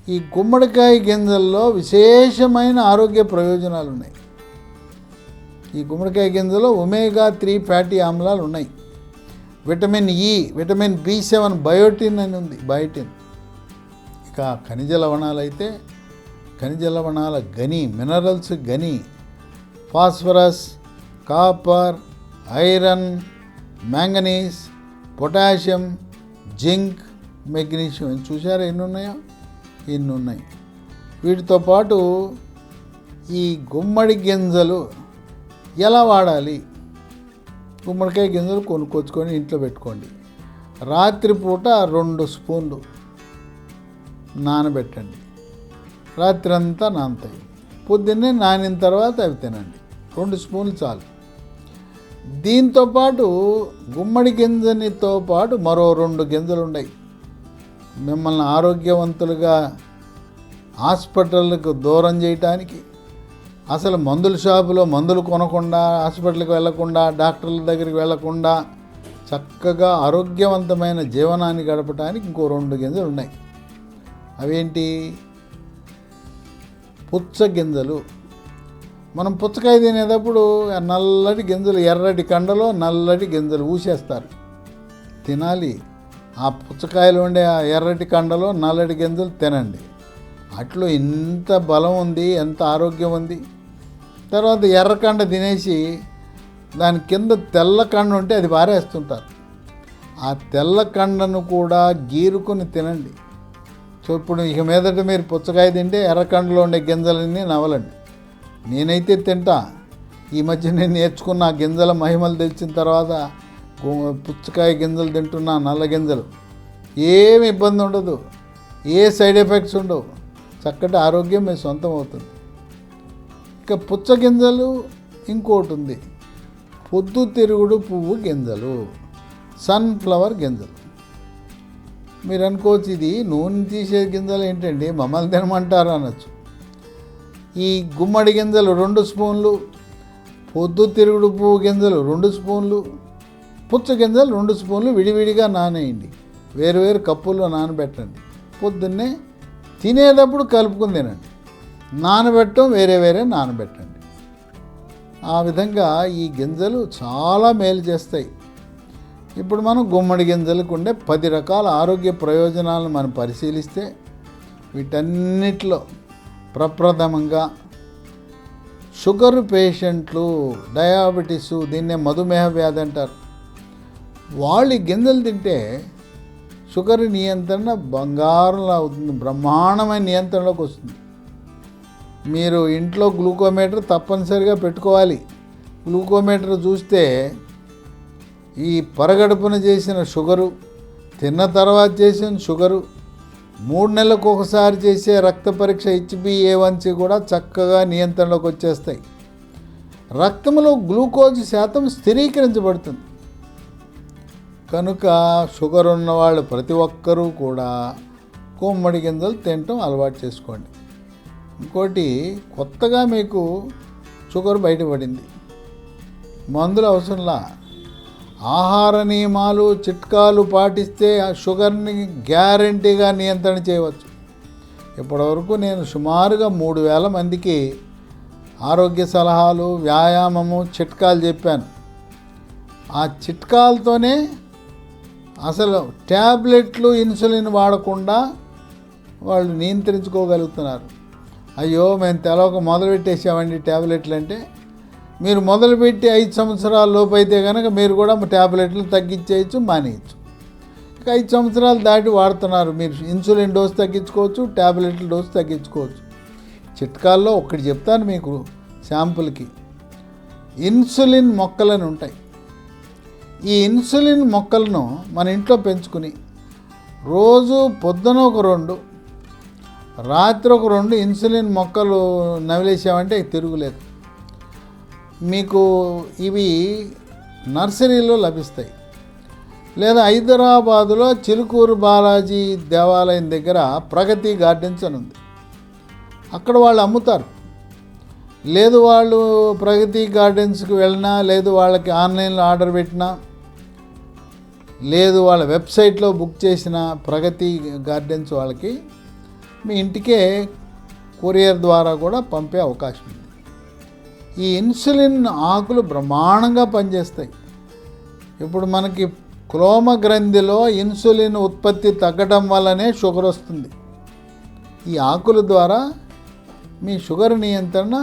ఈ గుమ్మడికాయ గింజల్లో విశేషమైన ఆరోగ్య ప్రయోజనాలు ఉన్నాయి. ఈ గుమ్మడికాయ గింజలో ఒమేగా 3 ఫ్యాటీ ఆమ్లాలు ఉన్నాయి. Vitamin E, vitamin B7, biotin అని ఉంది, బయోటిన్. ఇక ఖనిజ లవణాలు అయితే ఖనిజ లవణాల గని, మినరల్స్ గని, phosphorus, copper, iron, manganese, potassium, zinc, magnesium. చూసారా ఎన్ని ఉన్నాయో? ఇన్ని ఉన్నాయి. వీటితో పాటు ఈ గుమ్మడి గింజలు ఎలా వాడాలి? గుమ్మడికాయ గింజలు కొనుక్కొచ్చుకొని ఇంట్లో పెట్టుకోండి. రాత్రిపూట 2 స్పూన్లు నానబెట్టండి. రాత్రి అంతా నానతాయి. పొద్దున్నే నానిన తర్వాత అవి తినండి. 2 స్పూన్లు చాలు. దీంతోపాటు గుమ్మడి గింజనితో పాటు మరో 2 గింజలు ఉన్నాయి. మిమ్మల్ని ఆరోగ్యవంతులుగా హాస్పిటల్కు దూరం చేయటానికి, అసలు మందుల షాపులో మందులు కొనకుండా, హాస్పిటల్కి వెళ్లకుండా, డాక్టర్ల దగ్గరికి వెళ్లకుండా చక్కగా ఆరోగ్యవంతమైన జీవనాన్ని గడపడానికి ఇంకో 2 గింజలు ఉన్నాయి. అవేంటి? పుచ్చ గింజలు. మనం పుచ్చకాయ తినేటప్పుడు నల్లటి గింజలు, ఎర్రటి కండలో నల్లటి గింజలు ఊసేస్తారు. తినాలి. ఆ పుచ్చకాయలు ఉండే ఆ ఎర్రటి కండలో నల్లటి గింజలు తినండి. అట్లో ఎంత బలం ఉంది, ఎంత ఆరోగ్యం ఉంది. తర్వాత ఎర్రకండ తినేసి దాని కింద తెల్ల కండ ఉంటే అది పారేస్తుంటారు. ఆ తెల్ల కండను కూడా గీరుకొని తినండి. సో ఇప్పుడు ఇక మీదట మీరు పుచ్చకాయ తింటే ఎర్రకండలో ఉండే గింజలన్నీ నవలండి. నేనైతే తింటా. ఈ మధ్య నేను నేర్చుకున్న ఆ గింజల మహిమలు తెలిసిన తర్వాత పుచ్చకాయ గింజలు తింటున్నా, నల్ల గింజలు. ఏమి ఇబ్బంది ఉండదు, ఏ సైడ్ ఎఫెక్ట్స్ ఉండవు. చక్కటి ఆరోగ్యం మీ సొంతం అవుతుంది. ఇక పుచ్చ గింజలు ఇంకోటి ఉంది, పొద్దుతిరుగుడు పువ్వు గింజలు, సన్ఫ్లవర్ గింజలు. మీరు అనుకోవచ్చు ఇది నూనె తీసే గింజలు ఏంటండి, మమ్మల్ని తినమంటారు అనొచ్చు. ఈ గుమ్మడి గింజలు 2 స్పూన్లు, పొద్దుతిరుగుడు పువ్వు గింజలు 2 స్పూన్లు, పుచ్చ గింజలు 2 స్పూన్లు విడివిడిగా నానేయండి. వేరు కప్పుల్లో నానబెట్టండి. పొద్దున్నే తినేటప్పుడు కలుపుకుని తినండి. నానబెట్టడం వేరే నానబెట్టండి. ఆ విధంగా ఈ గింజలు చాలా మేలు చేస్తాయి. ఇప్పుడు మనం గుమ్మడి గింజలకు ఉండే 10 రకాల ఆరోగ్య ప్రయోజనాలను మనం పరిశీలిస్తే వీటన్నిటిలో ప్రప్రథమంగా షుగర్ పేషెంట్లు, డయాబెటీస్, దీన్నే మధుమేహ వ్యాధి అంటారు, వాళ్ళు గింజలు తింటే షుగర్ నియంత్రణ బంగారంలా అవుతుంది, బ్రహ్మాండమైన నియంత్రణలోకి వస్తుంది. మీరు ఇంట్లో గ్లూకోమీటర్ తప్పనిసరిగా పెట్టుకోవాలి. గ్లూకోమీటర్ చూస్తే ఈ పరగడుపున చేసిన షుగరు, తిన్న తర్వాత చేసిన షుగరు, 3 నెలలకు ఒకసారి చేసే రక్త పరీక్ష HbA1c కూడా చక్కగా నియంత్రణలోకి వచ్చేస్తాయి. రక్తంలో గ్లూకోజ్ శాతం స్థిరీకరించబడుతుంది. కనుక షుగర్ ఉన్నవాళ్ళు ప్రతి ఒక్కరూ కూడా గుమ్మడి గింజలు తినటం అలవాటు చేసుకోండి. ఇంకోటి, కొత్తగా మీకు షుగర్ బయటపడింది, మందులు అవసరంలా, ఆహార నియమాలు, చిట్కాలు పాటిస్తే ఆ షుగర్ని గ్యారంటీగా నియంత్రణ చేయవచ్చు. ఇప్పటివరకు నేను సుమారుగా 3000 మందికి ఆరోగ్య సలహాలు, వ్యాయామము, చిట్కాలు చెప్పాను. ఆ చిట్కాలతోనే అసలు ట్యాబ్లెట్లు, ఇన్సులిన్ వాడకుండా వాళ్ళు నియంత్రించుకోగలుగుతున్నారు. అయ్యో మేము తెలవక మొదలుపెట్టేసామండి ట్యాబ్లెట్లు అంటే, మీరు మొదలుపెట్టి 5 సంవత్సరాల లోపు అయితే కనుక మీరు కూడా ట్యాబ్లెట్లు తగ్గించేయచ్చు, మానేయచ్చు. ఇక 5 సంవత్సరాలు దాటి వాడుతున్నారు, మీరు ఇన్సులిన్ డోస్ తగ్గించుకోవచ్చు, ట్యాబ్లెట్ల డోస్ తగ్గించుకోవచ్చు. చిట్కాల్లో ఒకటి చెప్తాను మీకు శాంపుల్కి. ఇన్సులిన్ మొక్కలని ఉంటాయి. ఈ ఇన్సులిన్ మొక్కలను మన ఇంట్లో పెంచుకుని రోజు పొద్దున ఒక 2, రాత్రి ఒక 2 ఇన్సులిన్ మొక్కలు నవిలేసామంటే తిరుగులేదు. మీకు ఇవి నర్సరీలో లభిస్తాయి. లేదా హైదరాబాదులో చిలుకూరు బాలాజీ దేవాలయం దగ్గర ప్రగతి గార్డెన్స్ అని ఉంది, అక్కడ వాళ్ళు అమ్ముతారు. లేదు వాళ్ళు ప్రగతి గార్డెన్స్కి వెళ్ళినా, లేదు వాళ్ళకి ఆన్లైన్లో ఆర్డర్ పెట్టినా, లేదు వాళ్ళ వెబ్సైట్లో బుక్ చేసిన ప్రగతి గార్డెన్స్ వాళ్ళకి మీ ఇంటికే కొరియర్ ద్వారా కూడా పంపే అవకాశం ఉంది. ఈ ఇన్సులిన్ ఆకులు బ్రహ్మాండంగా పనిచేస్తాయి. ఇప్పుడు మనకి క్లోమ గ్రంథిలో ఇన్సులిన్ ఉత్పత్తి తగ్గడం వల్లనే షుగర్ వస్తుంది. ఈ ఆకుల ద్వారా మీ షుగర్ నియంత్రణ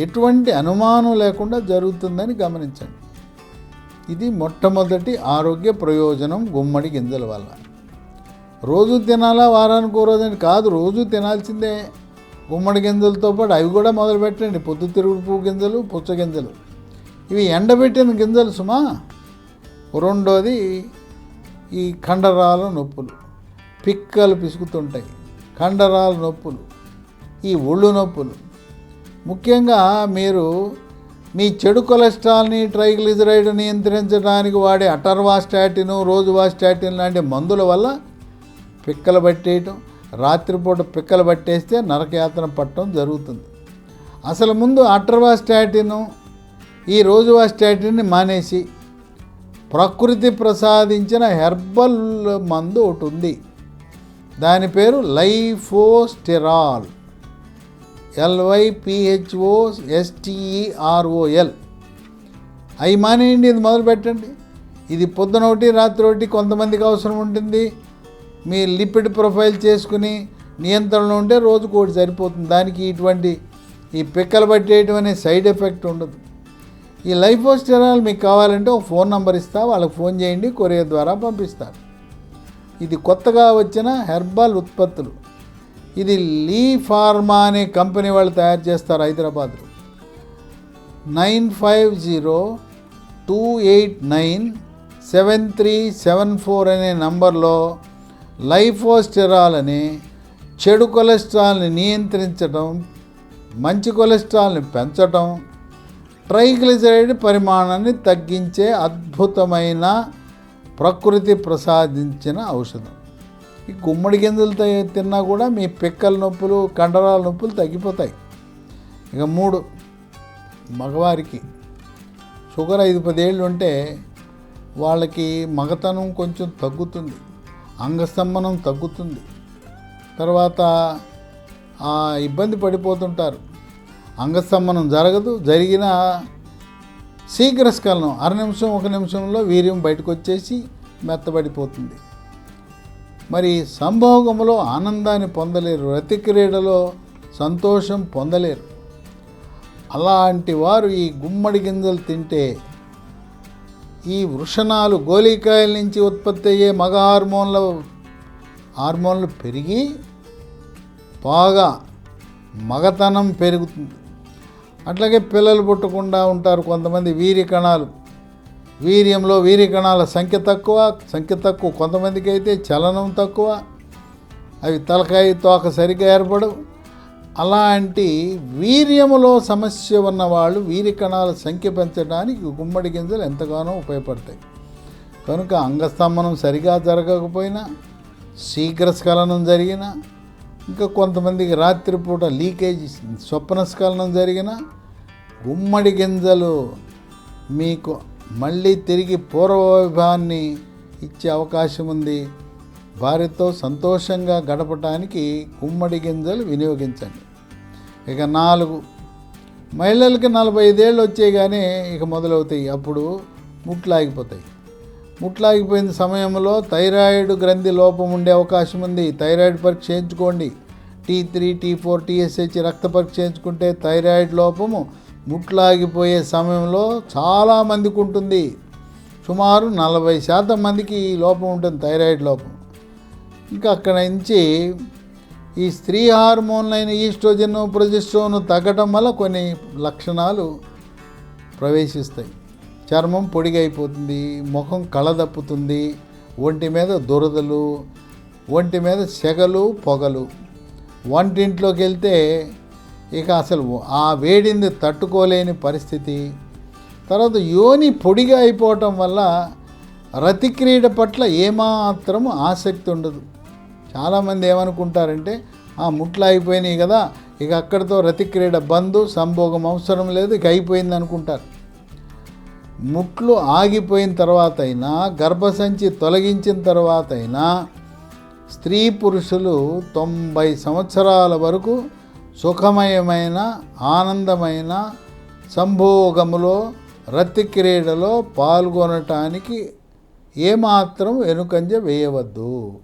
ఎటువంటి అనుమానం లేకుండా జరుగుతుందని గమనించండి. ఇది మొట్టమొదటి ఆరోగ్య ప్రయోజనం గుమ్మడి గింజల వల్ల. రోజు తినాలా, వారానికి ఓ రోజని కాదు, రోజు తినాల్సిందే. గుమ్మడి గింజలతో పాటు అవి కూడా మొదలుపెట్టండి. పొద్దుతిరుగుడు పువ్వు గింజలు, పుచ్చ గింజలు, ఇవి ఎండబెట్టిన గింజలు సుమా. రెండోది ఈ కండరాల నొప్పులు, పిక్కలు పిసుకుతుంటాయి, కండరాల నొప్పులు, ఈ ఒళ్ళు నొప్పులు. ముఖ్యంగా మీరు మీ చెడు కొలెస్ట్రాల్ని, ట్రైగ్లిజరైడ్ నియంత్రించడానికి వాడే అటర్వాస్టాటిన్, రోజువాస్టాటిన్ లాంటి మందుల వల్ల పిక్కలు పట్టేయటం, రాత్రిపూట పిక్కలు పట్టేస్తే నరకయాతన పట్టడం జరుగుతుంది. అసలు ముందు అటర్వాస్టాటిన్, ఈ రోజువాస్టాటిన్ని మానేసి ప్రకృతి ప్రసాదించిన హెర్బల్ మందు ఒకటి ఉంది. దాని పేరు లైఫోస్టెరాల్, LYPHOSTEROL. అవి మానేయండి, ఇది మొదలు పెట్టండి. ఇది పొద్దున ఒకటి, రాత్రి ఒకటి కొంతమందికి అవసరం ఉంటుంది. మీ లిపిడ్ ప్రొఫైల్ చేసుకుని నియంత్రణలో ఉంటే రోజుకు ఒకటి సరిపోతుంది. దానికి ఇటువంటి ఈ పిక్కలు పట్టేయటం అనే సైడ్ ఎఫెక్ట్ ఉండదు. ఈ లైఫోస్టెరాల్ మీకు కావాలంటే ఒక ఫోన్ నెంబర్ ఇస్తా, వాళ్ళకి ఫోన్ చేయండి, కొరియర్ ద్వారా పంపిస్తారు. ఇది కొత్తగా వచ్చిన హెర్బల్ ఉత్పత్తులు. ఇది లీ ఫార్మా అనే కంపెనీ వాళ్ళు తయారు చేస్తారు హైదరాబాద్లో. 9502897374 అనే నంబర్లో లైఫోస్టెరాల్ అని చెడు కొలెస్ట్రాల్ని నియంత్రించడం, మంచి కొలెస్ట్రాల్ని పెంచడం, ట్రైగ్లిజరైడ్ పరిమాణాన్ని తగ్గించే అద్భుతమైన ప్రకృతి ప్రసాదించిన ఔషధం. ఈ గుమ్మడి గింజలు తిన్నా కూడా మీ పిక్కల నొప్పులు, కండరాల నొప్పులు తగ్గిపోతాయి. ఇక 3, మగవారికి షుగర్ 5-10 ఏళ్ళు ఉంటే వాళ్ళకి మగతనం కొంచెం తగ్గుతుంది, అంగస్తంభనం తగ్గుతుంది. తర్వాత ఇబ్బంది పడిపోతుంటారు. అంగస్తంభనం జరగదు, జరిగిన శీఘ్రస్ఖలనం 1/2 నిమిషం 1 నిమిషంలో వీర్యం బయటకు వచ్చేసి మెత్తబడిపోతుంది. మరి సంభోగంలో ఆనందాన్ని పొందలేరు, రతి క్రీడలో సంతోషం పొందలేరు. అలాంటి వారు ఈ గుమ్మడి గింజలు తింటే ఈ వృషణాలు, గోళీకాయల నుంచి ఉత్పత్తి అయ్యే మగ హార్మోన్లు పెరిగి బాగా మగతనం పెరుగుతుంది. అట్లాగే పిల్లలు పుట్టకుండా ఉంటారు కొంతమంది. వీర్యంలో వీర్య కణాల సంఖ్య తక్కువ. కొంతమందికి అయితే చలనం తక్కువ, అవి తలకాయ తోక సరిగ్గా ఏర్పడవు. అలాంటి వీర్యములో సమస్య ఉన్నవాళ్ళు వీర్య కణాల సంఖ్య పెంచడానికి గుమ్మడి గింజలు ఎంతగానో ఉపయోగపడతాయి. కనుక అంగస్తంభనం సరిగా జరగకపోయినా, శీఘ్రస్ఖలనం జరిగినా, ఇంకా కొంతమందికి రాత్రిపూట లీకేజ్, స్వప్నస్ఖలనం జరిగిన గుమ్మడి గింజలు మీకు మళ్ళీ తిరిగి పూర్వవైభవాన్ని ఇచ్చే అవకాశం ఉంది. భార్యతో సంతోషంగా గడపటానికి గుమ్మడి గింజలు వినియోగించండి. ఇక 4, మహిళలకి 45 ఏళ్ళు వచ్చేగానే ఇక మొదలవుతాయి. అప్పుడు ముట్లాగిపోతాయి. ముట్లాగిపోయిన సమయంలో థైరాయిడ్ గ్రంథి లోపం ఉండే అవకాశం ఉంది. థైరాయిడ్ పరీక్ష చేయించుకోండి. T3, T4, TSH రక్త పరీక్ష చేయించుకుంటే థైరాయిడ్ లోపము ముట్లాగిపోయే సమయంలో చాలామందికి ఉంటుంది. సుమారు 40% మందికి ఈ లోపం ఉంటుంది, థైరాయిడ్ లోపం. ఇంకా అక్కడ నుంచి ఈ స్త్రీ హార్మోన్లైన ఈస్ట్రోజన్, ప్రొజెస్ట్రాన్ తగ్గటం వల్ల కొన్ని లక్షణాలు ప్రవేశిస్తాయి. చర్మం పొడిగైపోతుంది, ముఖం కళదప్పుతుంది, ఒంటి మీద దురదలు, ఒంటి మీద సెగలు, పొగలు. వంటింట్లోకి వెళ్తే ఇక అసలు ఆ వేడిని తట్టుకోలేని పరిస్థితి. తర్వాత యోని పొడిగా అయిపోవటం వల్ల రతిక్రీడ పట్ల ఏమాత్రం ఆసక్తి ఉండదు. చాలామంది ఏమనుకుంటారంటే ముట్లు అయిపోయినాయి కదా, ఇక అక్కడితో రతిక్రీడ బంధు, సంభోగం అవసరం లేదు, ఇక అయిపోయింది అనుకుంటారు. ముట్లు ఆగిపోయిన తర్వాత అయినా, గర్భసంచి తొలగించిన తర్వాత అయినా స్త్రీ పురుషులు 90 సంవత్సరాల వరకు సుఖమయమైన ఆనందమైన సంభోగములో రతి క్రీడలో పాల్గొనటానికి ఏమాత్రం వెనుకంజ వేయవద్దు.